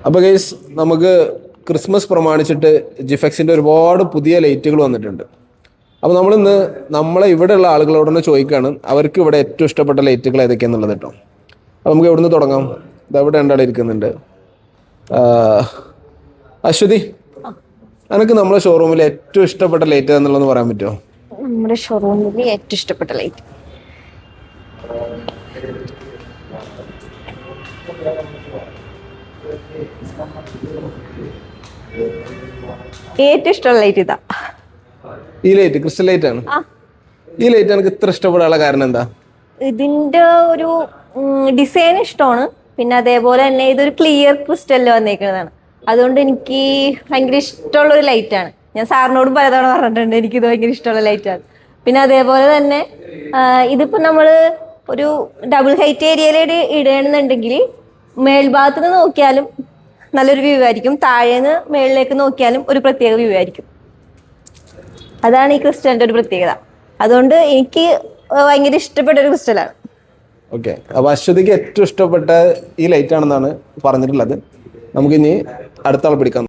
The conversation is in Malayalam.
അപ്പോൾ ഗൈസ് നമുക്ക് ക്രിസ്മസ് പ്രമാണിച്ചിട്ട് ജിഫെക്സിൻ്റെ ഒരുപാട് പുതിയ ലൈറ്റുകൾ വന്നിട്ടുണ്ട്. അപ്പോൾ നമ്മളിന്ന് നമ്മളെ ഇവിടെയുള്ള ആളുകളോടൊന്ന് ചോദിക്കുകയാണ് അവർക്ക് ഇവിടെ ഏറ്റവും ഇഷ്ടപ്പെട്ട ലൈറ്റുകൾ ഏതൊക്കെയാണെന്നുള്ളത് കേട്ടോ. അപ്പോൾ നമുക്ക് എവിടെ നിന്ന് തുടങ്ങാം? ഇതവിടെ രണ്ടാൾ ഇരിക്കുന്നുണ്ട്. അശ്വതി, എനിക്ക് നമ്മളെ ഷോറൂമിൽ ഏറ്റവും ഇഷ്ടപ്പെട്ട ലൈറ്റ് എന്നുള്ളതെന്ന് പറയാൻ പറ്റുമോ? നമ്മുടെ ഷോറൂമിൽ ഏറ്റവും ഇഷ്ടപ്പെട്ട ലൈറ്റ് ഏറ്റവും ഇഷ്ടമുള്ള ലൈറ്റ് ഇതാ. ഈ ലൈറ്റ് ക്രിസ്റ്റൽ ലൈറ്റ് ആണ്. ഈ ലൈറ്റ് എനിക്ക് ഇത്ര ഇഷ്ടപ്പെടാനുള്ള കാരണം എന്താ? ഇതിന്റെ ഒരു ഡിസൈൻ ഇഷ്ടമാണ്. പിന്നെ അതേപോലെ തന്നെ ഇതൊരു ക്ലിയർ ക്രിസ്റ്റലിൽ വന്നേക്കുന്നതാണ്. അതുകൊണ്ട് എനിക്ക് ഭയങ്കര ഇഷ്ടമുള്ള ഒരു ലൈറ്റാണ്. ഞാൻ സാറിനോടും പലതവണ പറഞ്ഞിട്ടുണ്ട് എനിക്കിത് ഭയങ്കര ഇഷ്ടമുള്ള ലൈറ്റാണ്. പിന്നെ അതേപോലെ തന്നെ ഇതിപ്പോൾ നമ്മൾ ഒരു ഡബിൾ ഹൈറ്റ് ഏരിയയിൽ ഇടണമെന്നുണ്ടെങ്കിൽ മേൽഭാഗത്ത് നിന്ന് നോക്കിയാലും നല്ലൊരു വ്യൂ ആയിരിക്കും, താഴേന്ന് മേളിലേക്ക് നോക്കിയാലും ഒരു പ്രത്യേക വ്യൂ ആയിരിക്കും. അതാണ് ഈ ക്രിസ്റ്റലിൻ്റെ ഒരു പ്രത്യേകത. അതുകൊണ്ട് എനിക്ക് ഭയങ്കര ഇഷ്ടപ്പെട്ട ഒരു ക്രിസ്റ്റലാണ്. ഓക്കെ, അപ്പോൾ അശ്വതിക്ക് ഏറ്റവും ഇഷ്ടപ്പെട്ട ഈ ലൈറ്റ് ആണെന്നാണ് പറഞ്ഞിട്ടുള്ളത്. നമുക്കിനി അടുത്ത ആൾ പിടിക്കാം.